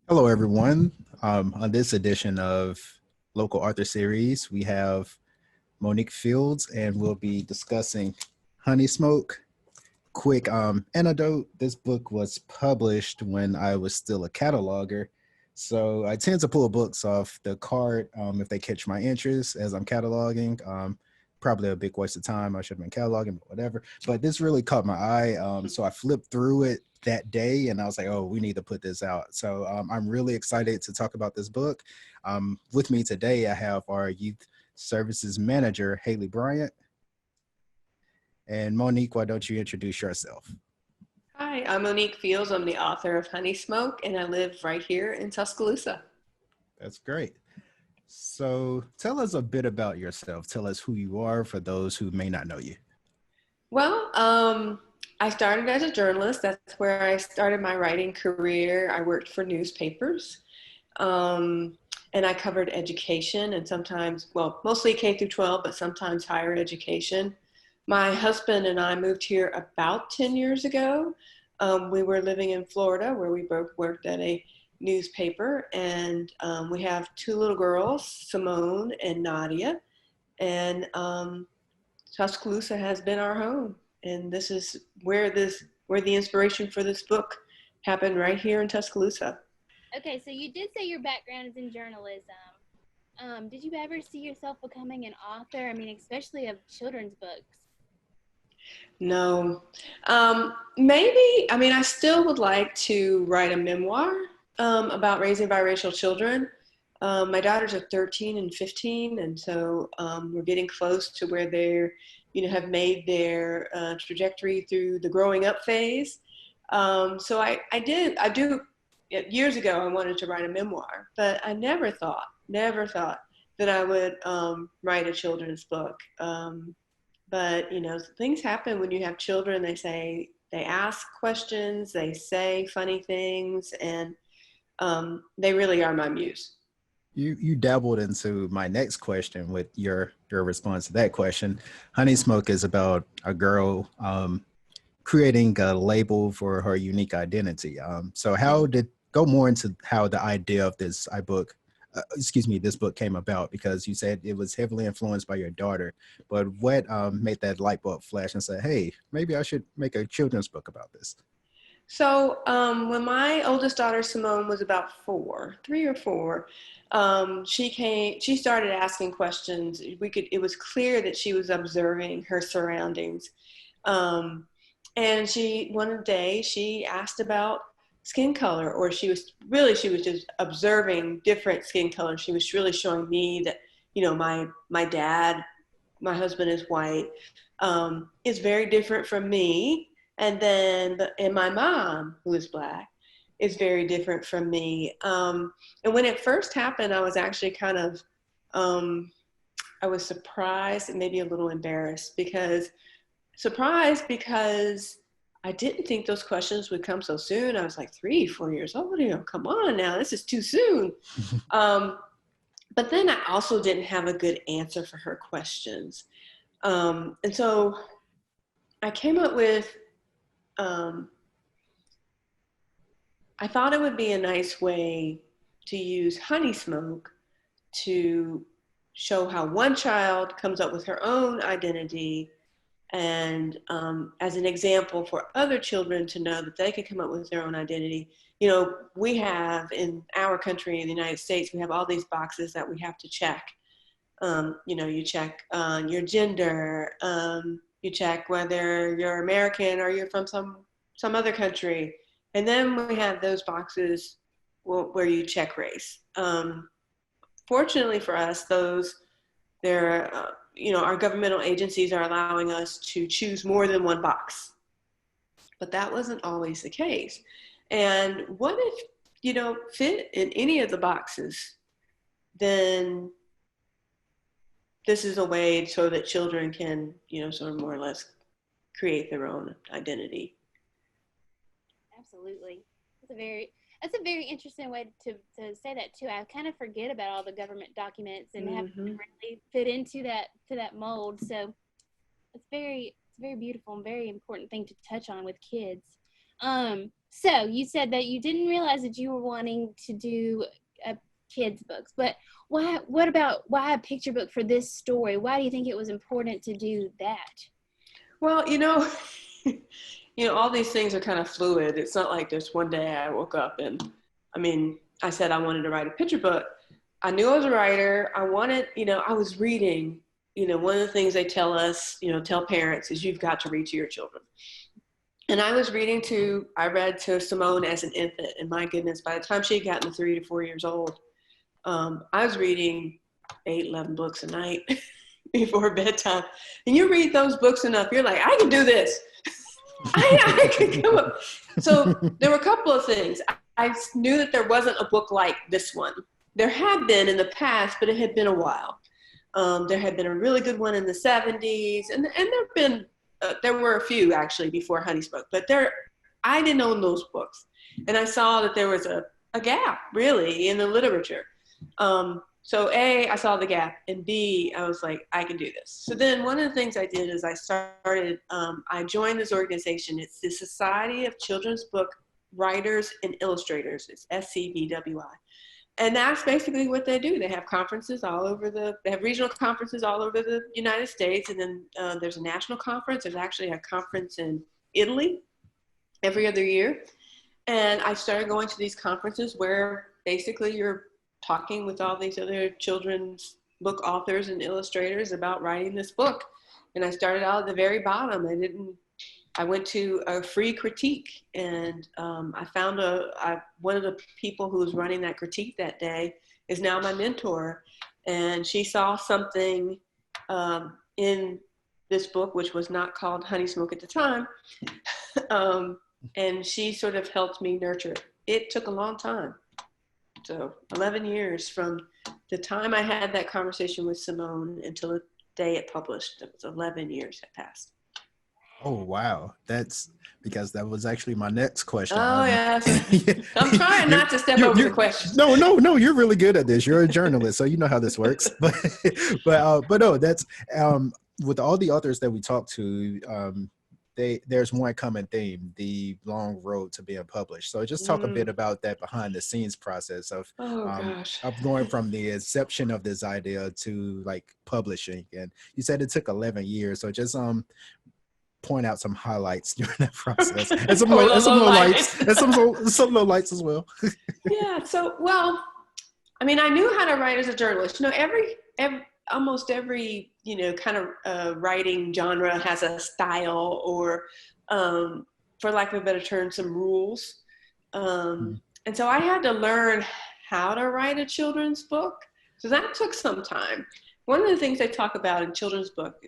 Hello, everyone. On this edition of Local Author Series, we have Monique Fields, and we'll be discussing Honeysmoke. Quick anecdote, this book was published when I was still a cataloger. So I tend to pull books off the cart if they catch my interest as I'm cataloging. Probably a big waste of time. I should have been cataloging, but whatever. But this really caught my eye. So I flipped through it that day and I was like, oh, we need to put this out. So I'm really excited to talk about this book. With me today, I have our youth services manager, Haley Bryant. And Monique, why don't you introduce yourself? Hi, I'm Monique Fields. I'm the author of Honeysmoke, and I live right here in Tuscaloosa. That's great. So tell us a bit about yourself. Tell us who you are for those who may not know you. Well, I started as a journalist. That's where I started my writing career. I worked for newspapers, um, and I covered education and sometimes, well, mostly K through 12, but sometimes higher education. My husband and I moved here about 10 years ago. We were living in Florida where we both worked at a newspaper, and we have two little girls, Simone and Nadia. And Tuscaloosa has been our home, and this is where the inspiration for this book happened, right here in Tuscaloosa. Okay, so you did say your background is in journalism. Did you ever see yourself becoming an author? I mean, especially of children's books. No, maybe. I mean, I still would like to write a memoir about raising biracial children. My daughters are 13 and 15, and so we're getting close to where they're, have made their trajectory through the growing up phase. So I do. Years ago, I wanted to write a memoir, but I never thought that I would write a children's book. But things happen when you have children. They ask questions, they say funny things, and they really are my muse. You dabbled into my next question with your response to that question. Honey Smoke is about a girl creating a label for her unique identity. So how did go more into how the idea of this book came about, because you said it was heavily influenced by your daughter, but what made that light bulb flash and say, hey, maybe I should make a children's book about this? So when my oldest daughter Simone was about 3 or 4, she started asking questions. It was clear that she was observing her surroundings. Um, and one day she asked about skin color, or she was just observing different skin colors. She was really showing me that, my dad, my husband is white, is very different from me. And my mom, who is black, is very different from me. And when it first happened, I was actually um, I was surprised and maybe a little embarrassed, because I didn't think those questions would come so soon. I was like 3, 4 years old. Come on now, this is too soon. Um, but then I also didn't have a good answer for her questions. And so I came up with, um, I thought it would be a nice way to use Honeysmoke to show how one child comes up with her own identity, and as an example for other children to know that they can come up with their own identity. We have in our country, in the United States, we have all these boxes that we have to check. You check your gender, you check whether you're American or you're from some other country, and then we have those boxes where you check race. Fortunately for us, our governmental agencies are allowing us to choose more than one box, but that wasn't always the case. And what if you don't fit in any of the boxes? Then this is a way so that children can, sort of more or less create their own identity. Absolutely. That's a very interesting way to say that too. I kind of forget about all the government documents and have to Mm-hmm. really fit into that mold. So it's very beautiful and very important thing to touch on with kids. So you said that you didn't realize that you were wanting to do kids books, but why a picture book for this story? Why do you think it was important to do that? Well, all these things are kind of fluid. It's not like just one day I woke up and, I said I wanted to write a picture book. I knew I was a writer. I wanted, I was reading, one of the things they tell us, tell parents is you've got to read to your children. And I read to Simone as an infant. And my goodness, by the time she had gotten to 3 to 4 years old, I was reading 8, 11 books a night before bedtime. And you read those books enough, you're like, I can do this. I can come up. So there were a couple of things. I knew that there wasn't a book like this one. There had been in the past, but it had been a while. There had been a really good one in the 70s, and there were a few actually before Honeysmoke, but I didn't own those books. And I saw that there was a gap really in the literature. So A, I saw the gap, and B, I was like, I can do this. So then one of the things I did is I joined this organization. It's the Society of Children's Book Writers and Illustrators. It's SCBWI. And that's basically what they do. They have conferences they have regional conferences all over the United States. And then there's a national conference. There's actually a conference in Italy every other year. And I started going to these conferences where basically you're talking with all these other children's book authors and illustrators about writing this book. And I started out at the very bottom. I went to a free critique, and I found one of the people who was running that critique that day is now my mentor. And she saw something in this book, which was not called Honeysmoke at the time. And she sort of helped me nurture it. It took a long time. So 11 years from the time I had that conversation with Simone until the day it published. It was 11 years had passed. Oh, wow. That's because that was actually my next question. Oh, yeah. I'm trying not to step over the question. No, you're really good at this. You're a journalist, so you know how this works. But no, that's with all the authors that we talked to, there's one common theme: the long road to being published. So just talk a bit about that behind the scenes process of going from the inception of this idea to like publishing. And you said it took 11 years. So just point out some highlights during that process, and some lowlights, and some lowlights as well. Yeah. So, well, I knew how to write as a journalist. Almost every kind of writing genre has a style, or for lack of a better term, some rules. And so I had to learn how to write a children's book. So that took some time. One of the things they talk about in children's book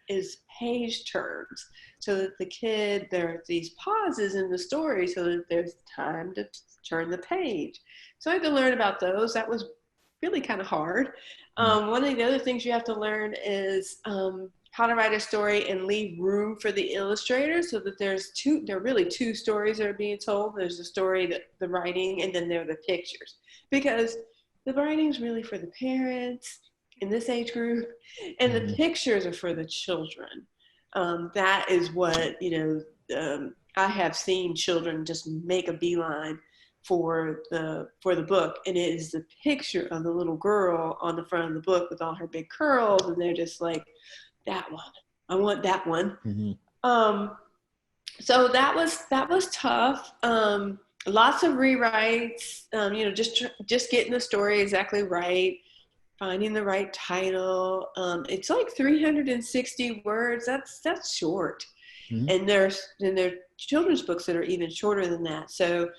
is page turns, so that there are these pauses in the story so that there's time to turn the page. So I had to learn about those. That was really kind of hard. One of the other things you have to learn is how to write a story and leave room for the illustrator, so that there are really two stories that are being told. There's the story, the writing, and then there are the pictures, because the writing's really for the parents in this age group, and the pictures are for the children. That is what, I have seen children just make a beeline for the book, and it is the picture of the little girl on the front of the book with all her big curls, and they're just like, that one, I want that one. So that was tough. Lots of rewrites, just getting the story exactly right, finding the right title. It's like 360 words. That's short. And there are children's books that are even shorter than that. So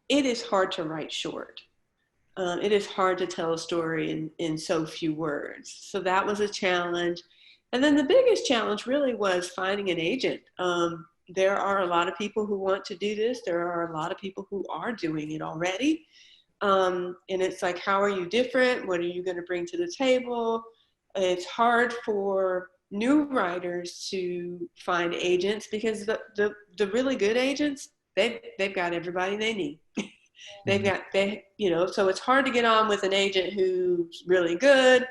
it is hard to write short. It is hard to tell a story in so few words. So that was a challenge. And then the biggest challenge really was finding an agent. There are a lot of people who want to do this. There are a lot of people who are doing it already. And it's like, how are you different? What are you going to bring to the table? It's hard for new writers to find agents, because the really good agents, they've got everybody they need. So it's hard to get on with an agent who's really good.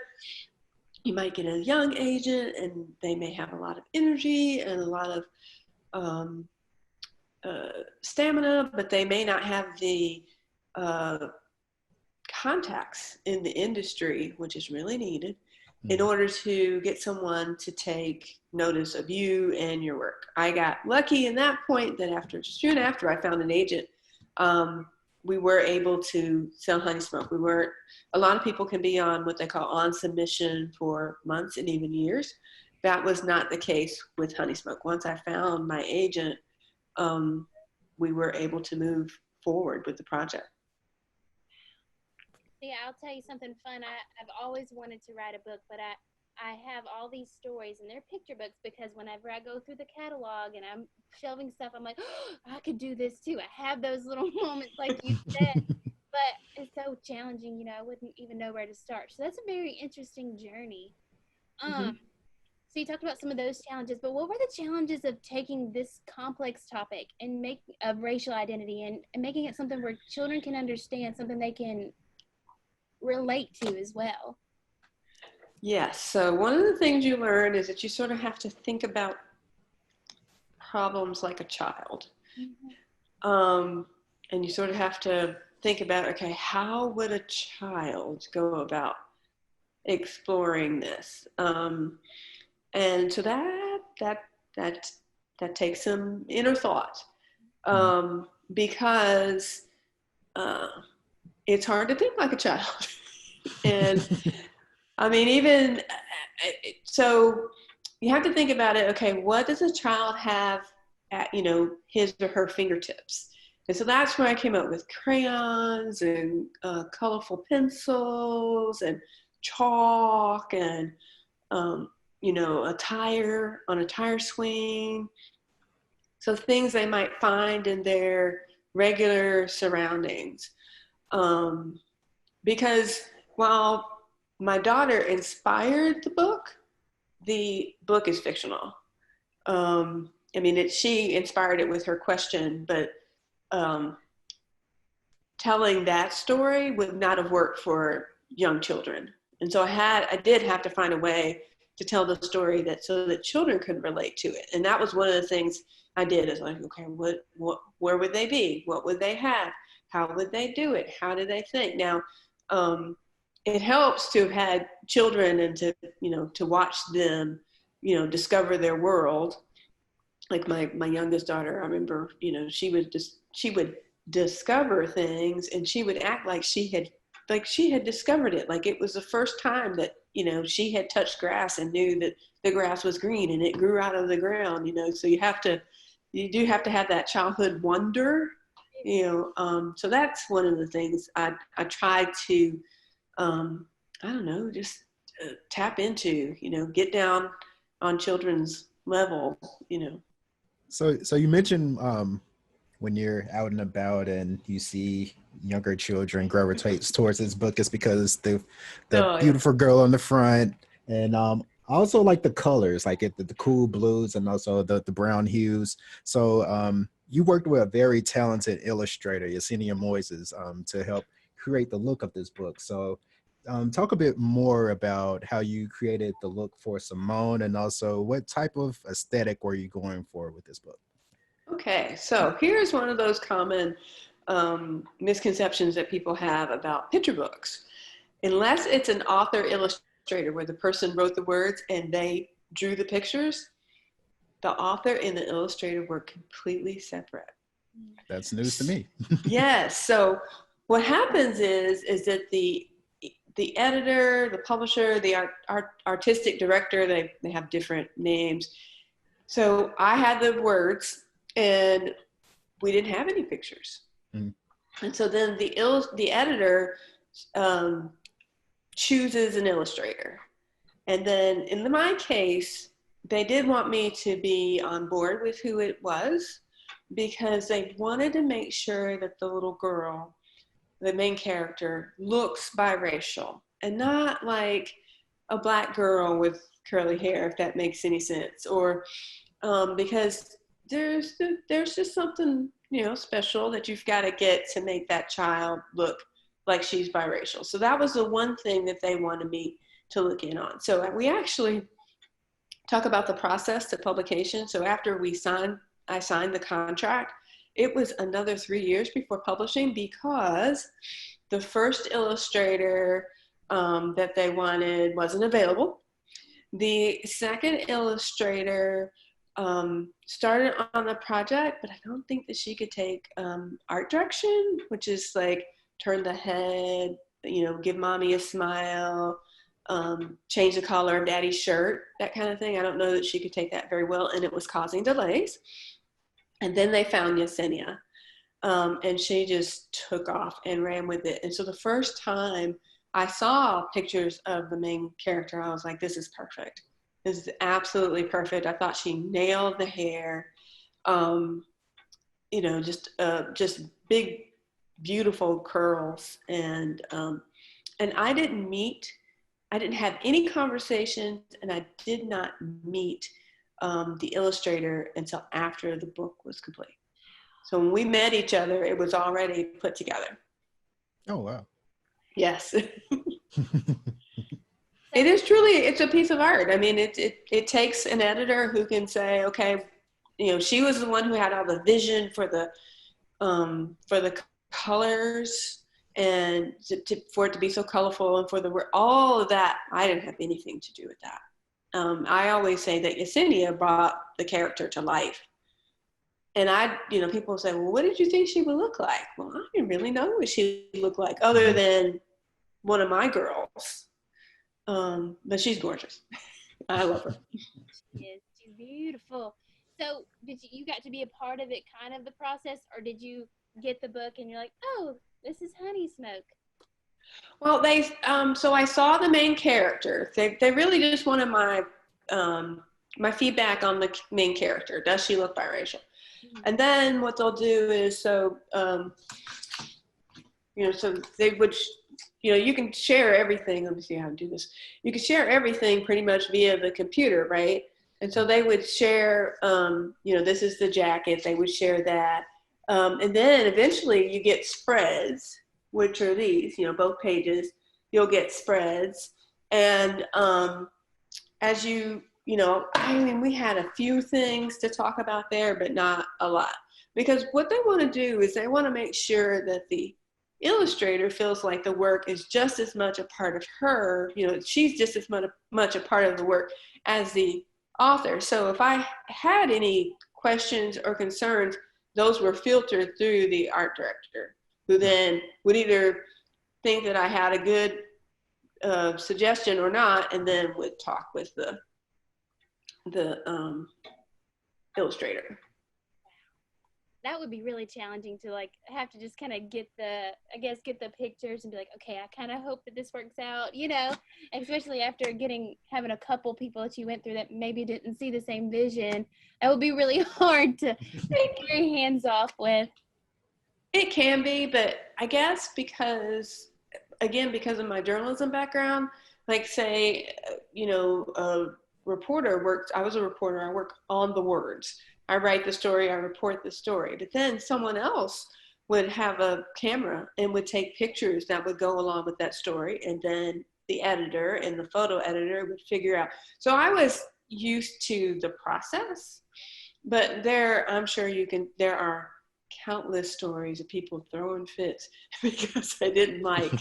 You might get a young agent, and they may have a lot of energy and a lot of stamina, but they may not have the contacts in the industry, which is really needed, in order to get someone to take notice of you and your work. I got lucky in that point that soon after I found an agent, we were able to sell Honeysmoke. A lot of people can be on what they call on submission for months and even years. That was not the case with Honeysmoke. Once I found my agent, we were able to move forward with the project. Yeah, I'll tell you something fun. I've always wanted to write a book, but I have all these stories, and they're picture books, because whenever I go through the catalog and I'm shelving stuff, I'm like, oh, I could do this too. I have those little moments like you said, but it's so challenging, I wouldn't even know where to start. So that's a very interesting journey. So you talked about some of those challenges, but what were the challenges of taking this complex topic and of racial identity and making it something where children can understand, something they can relate to as well? Yes. So one of the things you learn is that you sort of have to think about problems like a child. And you sort of have to think about, okay, how would a child go about exploring this? And so that takes some inner thought, because it's hard to think like a child. And I mean, even so, you have to think about it. Okay, what does a child have at his or her fingertips? And so that's where I came up with crayons and colorful pencils and chalk and a tire on a tire swing. So things they might find in their regular surroundings. Because while my daughter inspired the book is fictional. She inspired it with her question, but telling that story would not have worked for young children. And so I did have to find a way to tell the story so that children could relate to it. And that was one of the things I did, is like, okay, where would they be? What would they have? How would they do it? How do they think? Now, it helps to have had children and to watch them, discover their world. Like my youngest daughter, I remember, she would discover things, and she would act like she had discovered it. Like it was the first time that, she had touched grass and knew that the grass was green and it grew out of the ground, so you do have to have that childhood wonder, so that's one of the things I try to, just tap into, get down on children's level, So you mentioned when you're out and about and you see younger children gravitate towards this book, it's because the beautiful girl on the front, and I also like the colors, like the cool blues and also the brown hues. So you worked with a very talented illustrator, Yesenia Moises, to help create the look of this book. So talk a bit more about how you created the look for Simone, and also what type of aesthetic were you going for with this book? Okay, so here's one of those common misconceptions that people have about picture books. Unless it's an author illustrator where the person wrote the words and they drew the pictures, the author and the illustrator were completely separate. That's news to me. Yes. So what happens is that the editor, the publisher, the artistic director, they have different names. So I had the words, and we didn't have any pictures. And so then the editor chooses an illustrator. And then in my case, they did want me to be on board with who it was, because they wanted to make sure that the little girl, the main character, looks biracial and not like a Black girl with curly hair, if that makes any sense. Or because there's just something, special that you've got to get to make that child look like she's biracial. So that was the one thing that they wanted me to look in on. So we actually talk about the process to publication. So after I signed the contract, it was another 3 years before publishing, because the first illustrator that they wanted wasn't available. The second illustrator started on the project, but I don't think that she could take art direction, which is like turn the head, give mommy a smile, change the color of daddy's shirt, that kind of thing. I don't know that she could take that very well, and it was causing delays. And then they found Yesenia, and she just took off and ran with it. And so the first time I saw pictures of the main character, I was like, this is perfect. This is absolutely perfect. I thought she nailed the hair. Just big, beautiful curls. And I didn't have any conversations, and I did not meet the illustrator until after the book was complete. So when we met each other, it was already put together. Oh, wow. Yes. It is truly, it's a piece of art. I mean, it takes an editor who can say, okay, she was the one who had all the vision for the colors, and for it to be so colorful, and for the word, all of that. I didn't have anything to do with that. I always say that Yesenia brought the character to life. And people say, well, what did you think she would look like? Well, I didn't really know what she looked like, other than one of my girls. But she's gorgeous. I love her. She is. She's beautiful. So did you got to be a part of it, kind of the process, or did you get the book and you're like, oh, this is Honeysmoke? Well, so I saw the main character. They really just wanted my feedback on the main character. Does she look biracial? Mm-hmm. And then what they'll do is, so they would, you can share everything. Let me see how to do this. You can share everything pretty much via the computer, right? And so they would share, this is the jacket. They would share that. And then eventually you get spreads, which are these, both pages. You'll get spreads. And as we had a few things to talk about there, but not a lot. Because what they want to do is they want to make sure that the illustrator feels like the work is just as much a part of her, she's just as much a part of the work as the author. So if I had any questions or concerns, those were filtered through the art director, who then would either think that I had a good suggestion or not, and then would talk with the illustrator. That would be really challenging to have to just kind of get the pictures and be like, okay, I kind of hope that this works out, especially after having a couple people that you went through that maybe didn't see the same vision. That would be really hard to take your hands off with. It can be, but I guess because of my journalism background, say, a reporter I was a reporter, I work on the words. I write the story, I report the story, but then someone else would have a camera and would take pictures that would go along with that story. And then the editor and the photo editor would figure out. So I was used to the process, but I'm sure there are countless stories of people throwing fits because they didn't like,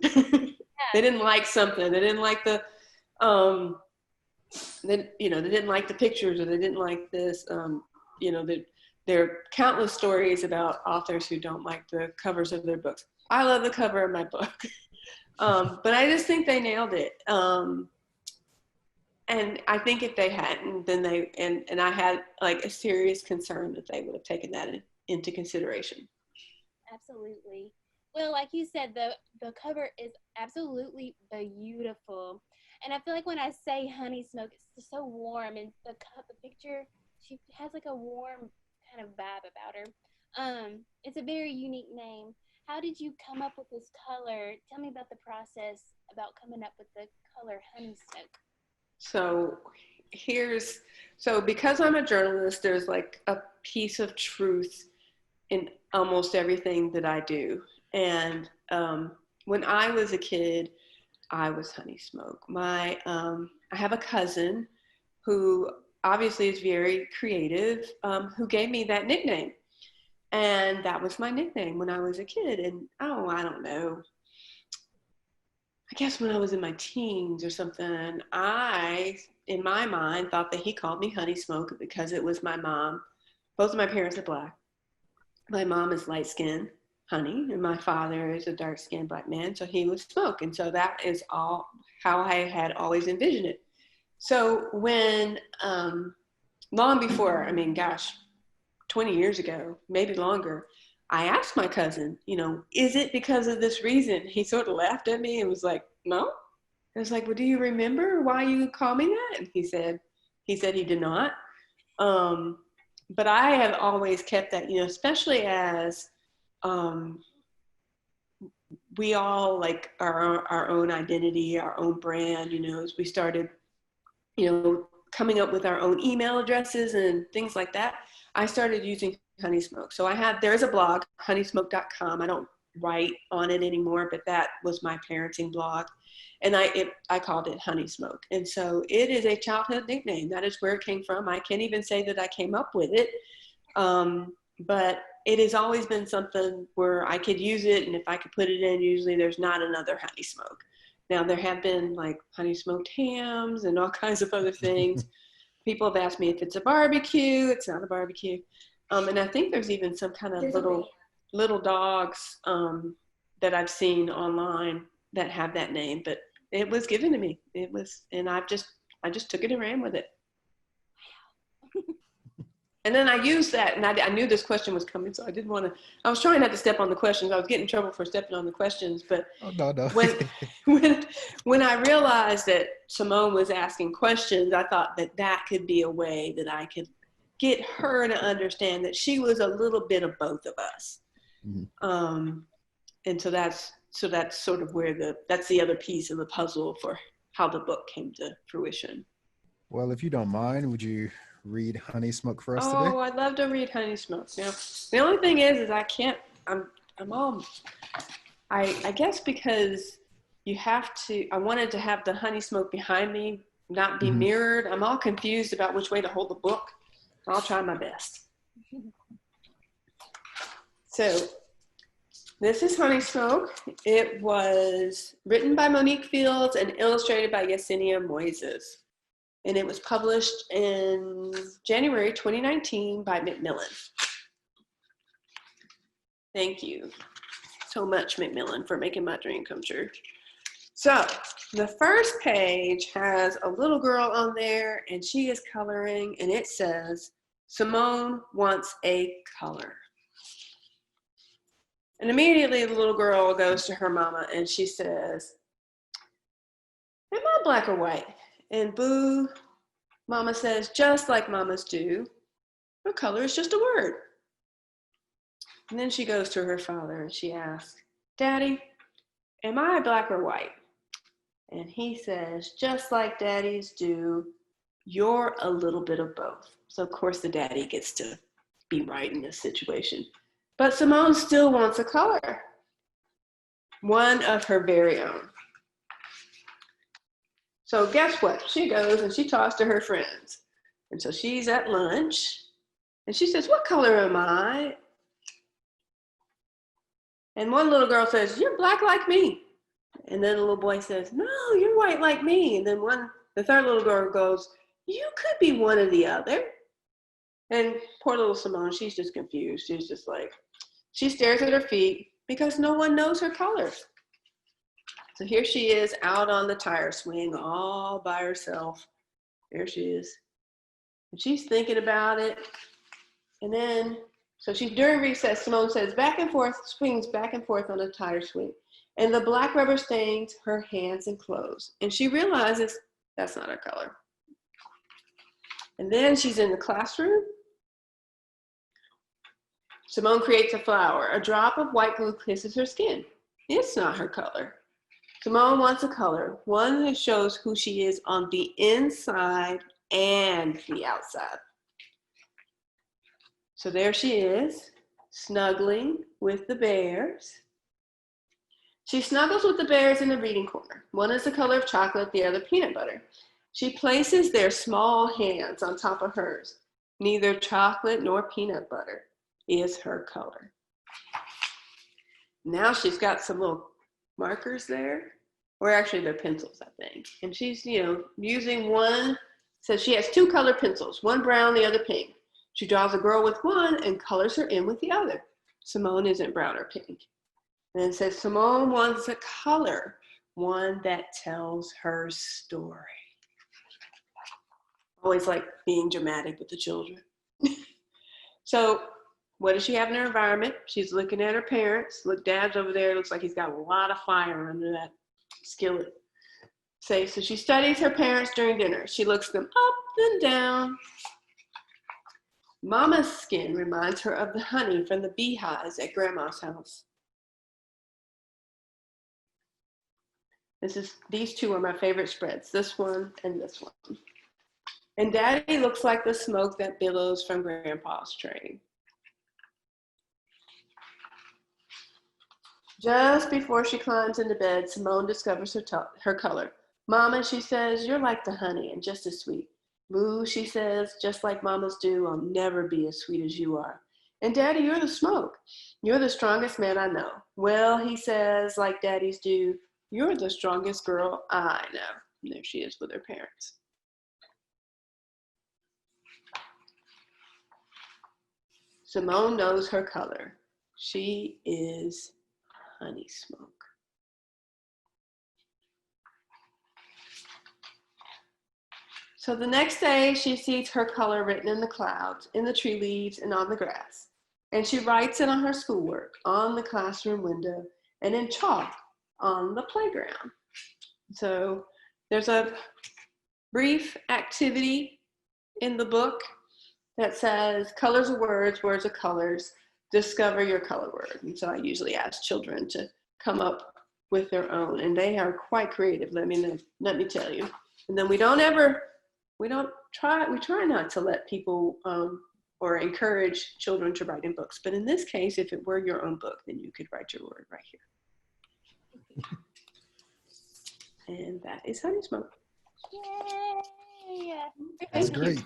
they didn't like something. They didn't like the, they didn't like the pictures, or they didn't like this, there are countless stories about authors who don't like the covers of their books. I love the cover of my book. But I just think they nailed it. And I think if they hadn't, then and I had a serious concern that they would have taken that into consideration. Absolutely. Well, like you said, the cover is absolutely beautiful. And I feel like when I say Honeysmoke, it's just so warm, and the picture, she has a warm kind of vibe about her. It's a very unique name. How did you come up with this color? Tell me about the process about coming up with the color Honeysmoke. So because I'm a journalist, there's a piece of truth in almost everything that I do. And when I was a kid, I was Honeysmoke. I have a cousin who obviously is very creative, who gave me that nickname. And that was my nickname when I was a kid. And oh, I don't know. I guess when I was in my teens or something, I, in my mind, thought that he called me Honeysmoke because it was my mom. Both of my parents are black. My mom is light skinned, honey, and my father is a dark skinned black man. So he was Smoke. And so that is all how I had always envisioned it. So when, long before, I mean, gosh, 20 years ago, maybe longer, I asked my cousin, you know, is it because of this reason? He sort of laughed at me and was like, no. I was like, well, do you remember why you called me that? And he said he did not. But I have always kept that, you know, especially as we all like our own identity, our own brand, you know, as we started, you know, coming up with our own email addresses and things like that, I started using Honeysmoke. So there is a blog, honeysmoke.com. I don't write on it anymore, but that was my parenting blog. And I called it Honeysmoke. And so it is a childhood nickname. That is where it came from. I can't even say that I came up with it. But it has always been something where I could use it. And if I could put it in, usually there's not another Honeysmoke. Now there have been like honey smoked hams and all kinds of other things. People have asked me if it's a barbecue. It's not a barbecue. And I think there's even some kind of little dogs that I've seen online that have that name, but it was given to me. It was, and I just took it and ran with it. And then I used that, and I knew this question was coming, so I didn't want to. I was trying not to step on the questions. I was getting in trouble for stepping on the questions, but no. when I realized that Simone was asking questions, I thought that could be a way that I could get her to understand that she was a little bit of both of us. Mm-hmm. And so that's sort of where that's the other piece of the puzzle for how the book came to fruition. Well, if you don't mind, would you read Honeysmoke for us today? Oh, I'd love to read Honeysmoke. Now, the only thing is I can't. I guess because you have to. I wanted to have the Honeysmoke behind me, not be mirrored. I'm all confused about which way to hold the book. I'll try my best. So, this is Honeysmoke. It was written by Monique Fields and illustrated by Yesenia Moises. And it was published in January 2019 by Macmillan. Thank you so much, Macmillan, for making my dream come true. So the first page has a little girl on there, and she is coloring, and it says, Simone wants a color. And immediately the little girl goes to her mama, and she says, am I black or white? And boo, mama says, just like mamas do, her color is just a word. And then she goes to her father and she asks, Daddy, am I black or white? And he says, just like daddies do, you're a little bit of both. So of course the daddy gets to be right in this situation. But Simone still wants a color, one of her very own. So guess what? She goes and she talks to her friends. And so she's at lunch and she says, what color am I? And one little girl says, you're black like me. And then the little boy says, no, you're white like me. And then the third little girl goes, you could be one or the other. And poor little Simone, she's just confused. She's just like, she stares at her feet because no one knows her color. So here she is out on the tire swing all by herself. There she is. And she's thinking about it. And then, so she's during recess, Simone says back and forth, swings back and forth on a tire swing. And the black rubber stains her hands and clothes. And she realizes that's not her color. And then she's in the classroom. Simone creates a flower. A drop of white glue kisses her skin. It's not her color. Simone wants a color, one that shows who she is on the inside and the outside. So there she is, snuggling with the bears. She snuggles with the bears in the reading corner. One is the color of chocolate, the other peanut butter. She places their small hands on top of hers, neither chocolate nor peanut butter. is her color. Now she's got some little markers there, or actually they're pencils, I think. And she's, using one, so she has two colored pencils, one brown, the other pink. She draws a girl with one and colors her in with the other. Simone isn't brown or pink. And it says Simone wants a color, one that tells her story. Always like being dramatic with the children. So what does she have in her environment? She's looking at her parents. Look, Dad's over there. Looks like he's got a lot of fire under that skillet. So she studies her parents during dinner. She looks them up and down. Mama's skin reminds her of the honey from the beehives at Grandma's house. These two are my favorite spreads, this one and this one. And Daddy looks like the smoke that billows from Grandpa's train. Just before she climbs into bed, Simone discovers her color. Mama, she says, you're like the honey and just as sweet. Boo, she says, just like mamas do, I'll never be as sweet as you are. And Daddy, you're the smoke. You're the strongest man I know. Well, he says, like daddies do, you're the strongest girl I know. And there she is with her parents. Simone knows her color. She is Honeysmoke. So the next day, she sees her color written in the clouds, in the tree leaves, and on the grass. And she writes it on her schoolwork, on the classroom window, and in chalk on the playground. So there's a brief activity in the book that says, colors are words, words are colors, discover your color word. And so I usually ask children to come up with their own, and they are quite creative, let me tell you. And then we try not to let people or encourage children to write in books. But in this case, if it were your own book, then you could write your word right here. And that is Honeysmoke. Yay! That's great.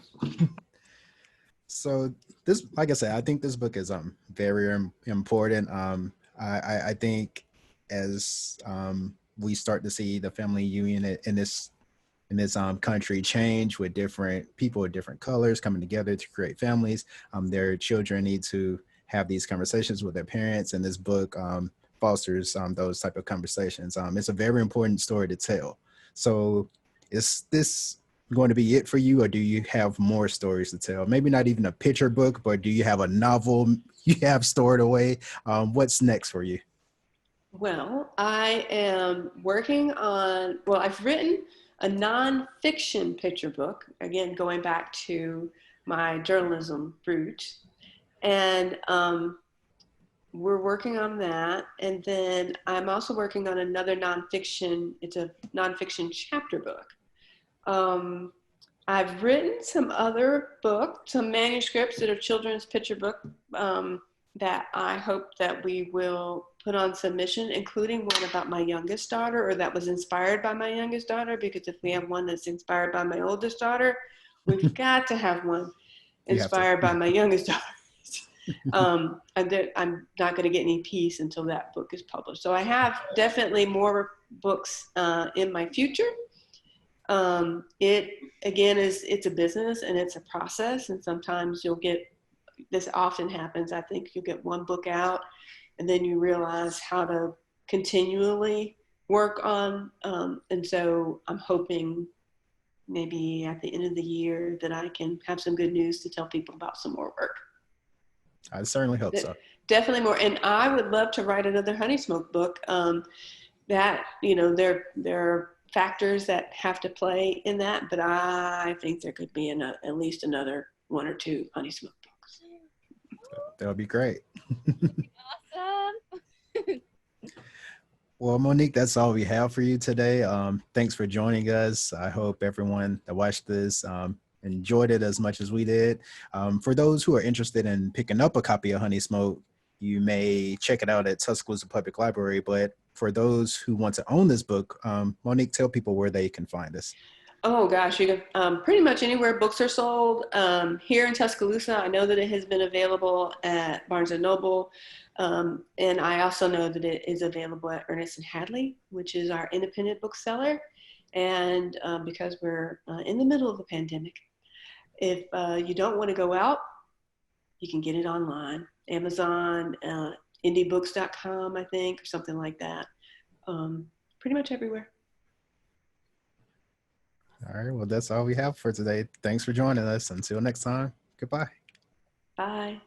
So this, like I said, I think this book is very important. I think as we start to see the family union in this country change, with different people of different colors coming together to create families, their children need to have these conversations with their parents, and this book fosters those type of conversations. It's a very important story to tell. So is this going to be it for you, or do you have more stories to tell? Maybe not even a picture book, but do you have a novel you have stored away? What's next for you? Well, I am working on, I've written a nonfiction picture book, again, going back to my journalism roots. And we're working on that. And then I'm also working on another nonfiction, it's a nonfiction chapter book. I've written some other books, some manuscripts that are children's picture book that I hope that we will put on submission, including one about my youngest daughter, or that was inspired by my youngest daughter, because if we have one that's inspired by my oldest daughter, we've got to have one inspired by my youngest daughter. I'm not going to get any peace until that book is published. So I have definitely more books in my future. It again it's a business and it's a process, and sometimes you'll get, this often happens, I think you'll get one book out and then you realize how to continually work on, and so I'm hoping maybe at the end of the year that I can have some good news to tell people about some more work. I certainly hope so. Definitely more. And I would love to write another Honeysmoke book. That, there are factors that have to play in that, but I think there could be at least another one or two Honeysmoke books. That would be great. Awesome. Well, Monique, that's all we have for you today. Thanks for joining us. I hope everyone that watched this enjoyed it as much as we did. For those who are interested in picking up a copy of Honeysmoke, you may check it out at Tuscaloosa Public Library. But for those who want to own this book, Monique, tell people where they can find us. Oh gosh, you can pretty much anywhere books are sold. Here in Tuscaloosa, I know that it has been available at Barnes and Noble, and I also know that it is available at Ernest and Hadley, which is our independent bookseller. And because we're in the middle of the pandemic, if you don't want to go out, you can get it online. Amazon, indiebooks.com, I think, or something like that. Pretty much everywhere. All right. Well, that's all we have for today. Thanks for joining us. Until next time, goodbye. Bye.